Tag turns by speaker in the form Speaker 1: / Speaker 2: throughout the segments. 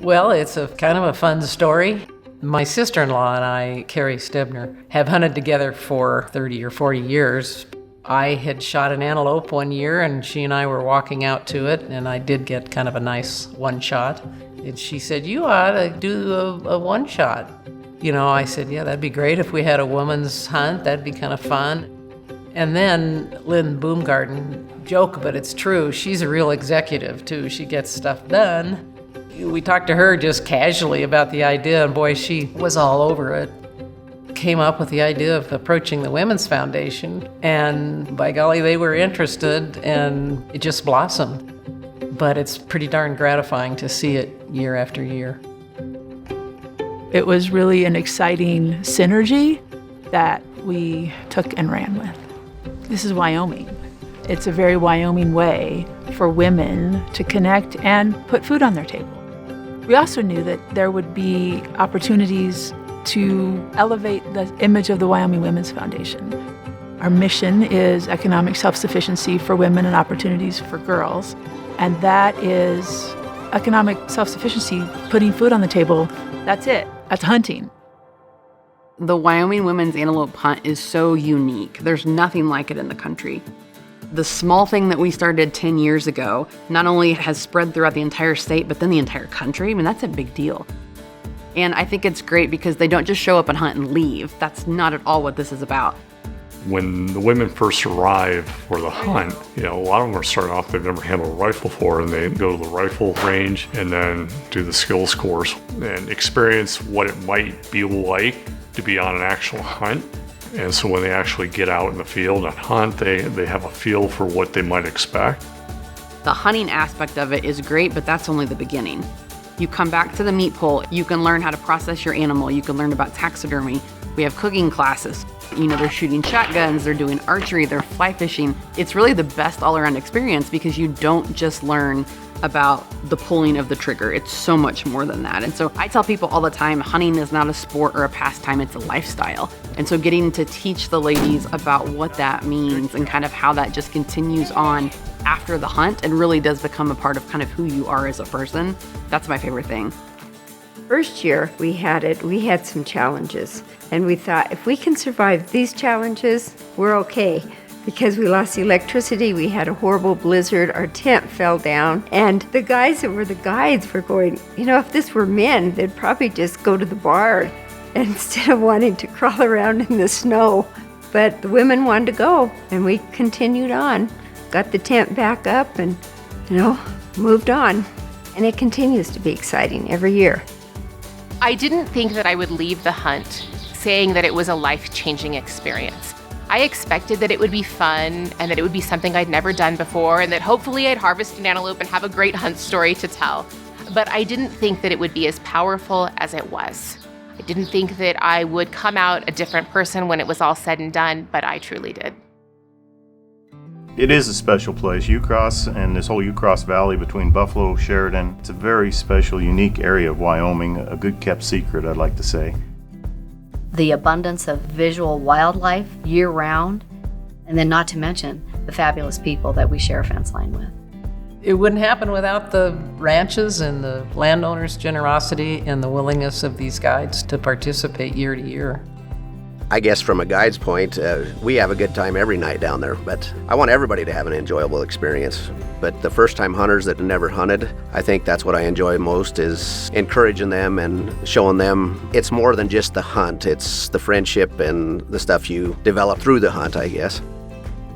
Speaker 1: Well, it's a kind of a fun story. My sister-in-law and I, Carrie Stebner, have hunted together for 30 or 40 years. I had shot an antelope one year, and she and I were walking out to it, and I did get kind of a nice one shot. And she said, "You ought to do a one shot." I said, "Yeah, that'd be great if we had a woman's hunt. That'd be kind of fun." And then Lynn Boomgarden, joke, but it's true, she's a real executive too. She gets stuff done. We talked to her just casually about the idea, and boy, she was all over it. Came up with the idea of approaching the Women's Foundation, and by golly, they were interested, and it just blossomed. But it's pretty darn gratifying to see it year after year.
Speaker 2: It was really an exciting synergy that we took and ran with. This is Wyoming. It's a very Wyoming way for women to connect and put food on their table. We also knew that there would be opportunities to elevate the image of the Wyoming Women's Foundation. Our mission is economic self-sufficiency for women and opportunities for girls. And that is economic self-sufficiency, putting food on the table. That's it. That's hunting.
Speaker 3: The Wyoming Women's Antelope Hunt is so unique. There's nothing like it in the country. The small thing that we started 10 years ago not only has spread throughout the entire state, but then the entire country. I mean, that's a big deal. And I think it's great because they don't just show up and hunt and leave. That's not at all what this is about.
Speaker 4: When the women first arrive for the hunt, a lot of them are starting off, they've never handled a rifle before, and they go to the rifle range and then do the skills course and experience what it might be like to be on an actual hunt. And so when they actually get out in the field and hunt, they have a feel for what they might expect.
Speaker 3: The hunting aspect of it is great, but that's only the beginning. You come back to the meat pole, you can learn how to process your animal, you can learn about taxidermy. We have cooking classes. They're shooting shotguns, they're doing archery, they're fly fishing. It's really the best all-around experience because you don't just learn about the pulling of the trigger. It's so much more than that. And so I tell people all the time, hunting is not a sport or a pastime, it's a lifestyle. And so getting to teach the ladies about what that means and kind of how that just continues on after the hunt and really does become a part of kind of who you are as a person, that's my favorite thing.
Speaker 5: First year we had some challenges, and we thought if we can survive these challenges, we're okay. Because we lost electricity, we had a horrible blizzard, our tent fell down, and the guys that were the guides were going, if this were men, they'd probably just go to the bar instead of wanting to crawl around in the snow. But the women wanted to go, and we continued on, got the tent back up, and, moved on. And it continues to be exciting every year.
Speaker 6: I didn't think that I would leave the hunt saying that it was a life-changing experience. I expected that it would be fun and that it would be something I'd never done before and that hopefully I'd harvest an antelope and have a great hunt story to tell. But I didn't think that it would be as powerful as it was. I didn't think that I would come out a different person when it was all said and done, but I truly did.
Speaker 7: It is a special place. Ucross and this whole Ucross Valley between Buffalo, Sheridan, it's a very special, unique area of Wyoming, a good kept secret, I'd like to say.
Speaker 8: The abundance of visual wildlife year-round, and then not to mention the fabulous people that we share a fence line with.
Speaker 1: It wouldn't happen without the ranches and the landowners' generosity and the willingness of these guides to participate year to year.
Speaker 9: I guess from a guide's point, we have a good time every night down there, but I want everybody to have an enjoyable experience. But the first-time hunters that have never hunted, I think that's what I enjoy most, is encouraging them and showing them it's more than just the hunt. It's the friendship and the stuff you develop through the hunt, I guess.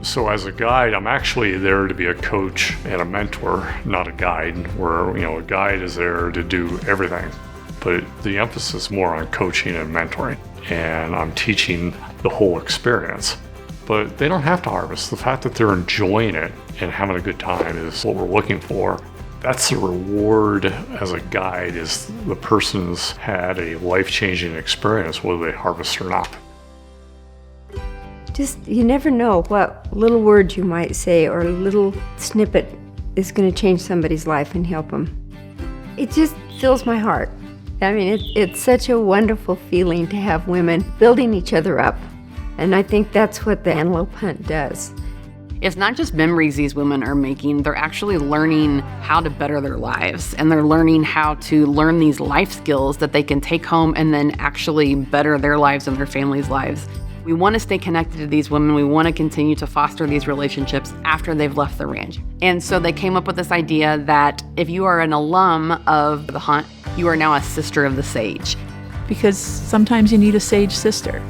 Speaker 4: So as a guide, I'm actually there to be a coach and a mentor, not a guide, where, a guide is there to do everything. But the emphasis is more on coaching and mentoring. And I'm teaching the whole experience. But they don't have to harvest. The fact that they're enjoying it and having a good time is what we're looking for. That's the reward as a guide, is the person's had a life-changing experience, whether they harvest or not.
Speaker 5: You never know what little word you might say or a little snippet is going to change somebody's life and help them. It just fills my heart. I mean, it's such a wonderful feeling to have women building each other up. And I think that's what the antelope hunt does.
Speaker 3: It's not just memories these women are making, they're actually learning how to better their lives. And they're learning how to learn these life skills that they can take home and then actually better their lives and their families' lives. We want to stay connected to these women. We want to continue to foster these relationships after they've left the ranch. And so they came up with this idea that if you are an alum of the hunt, you are now a sister of the sage.
Speaker 2: Because sometimes you need a sage sister.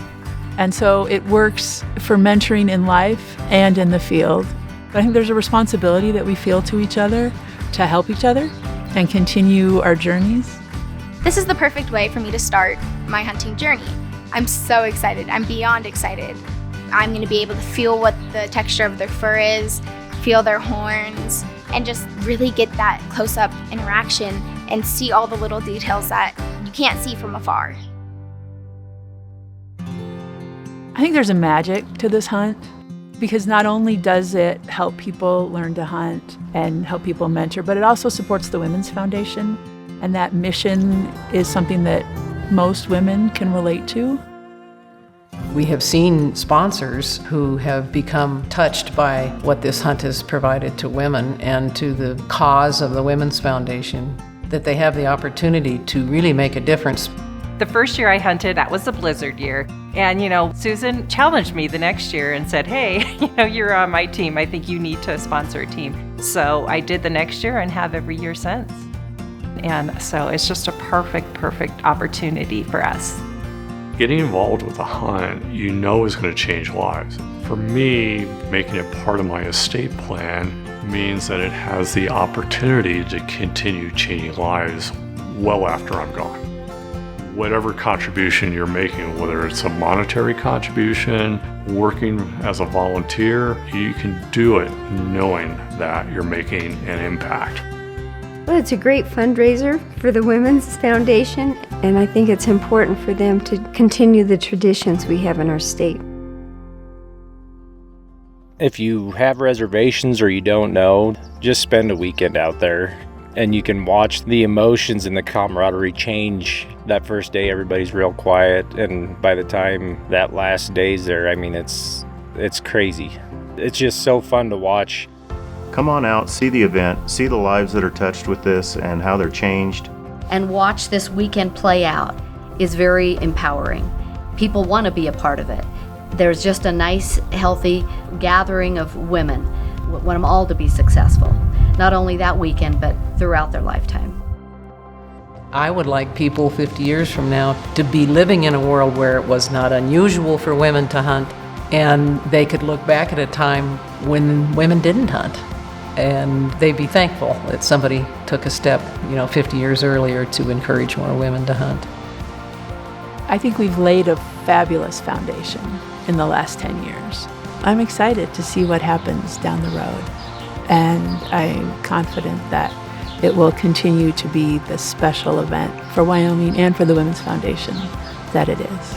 Speaker 2: And so it works for mentoring in life and in the field. But I think there's a responsibility that we feel to each other to help each other and continue our journeys.
Speaker 10: This is the perfect way for me to start my hunting journey. I'm so excited. I'm beyond excited. I'm going to be able to feel what the texture of their fur is, feel their horns, and just really get that close-up interaction and see all the little details that you can't see from afar.
Speaker 2: I think there's a magic to this hunt because not only does it help people learn to hunt and help people mentor, but it also supports the Women's Foundation. And that mission is something that most women can relate to.
Speaker 1: We have seen sponsors who have become touched by what this hunt has provided to women and to the cause of the Women's Foundation, that they have the opportunity to really make a difference.
Speaker 11: The first year I hunted, that was the blizzard year. And, Susan challenged me the next year and said, hey, you're on my team. I think you need to sponsor a team. So I did the next year and have every year since. And so it's just a perfect opportunity for us.
Speaker 4: Getting involved with a hunt, is going to change lives. For me, making it part of my estate plan means that it has the opportunity to continue changing lives well after I'm gone. Whatever contribution you're making, whether it's a monetary contribution, working as a volunteer, you can do it knowing that you're making an impact.
Speaker 5: Well, it's a great fundraiser for the Women's Foundation, and I think it's important for them to continue the traditions we have in our state.
Speaker 12: If you have reservations or you don't know, just spend a weekend out there and you can watch the emotions and the camaraderie change. That first day, everybody's real quiet, and by the time that last day's there, it's crazy. It's just so fun to watch.
Speaker 7: Come on out, see the event, see the lives that are touched with this and how they're changed.
Speaker 8: And watch this weekend play out is very empowering. People want to be a part of it. There's just a nice, healthy gathering of women. We want them all to be successful, not only that weekend, but throughout their lifetime.
Speaker 1: I would like people 50 years from now to be living in a world where it was not unusual for women to hunt, and they could look back at a time when women didn't hunt. And they'd be thankful that somebody took a step, 50 years earlier to encourage more women to hunt.
Speaker 2: I think we've laid a fabulous foundation in the last 10 years. I'm excited to see what happens down the road. And I'm confident that it will continue to be the special event for Wyoming and for the Women's Foundation that it is.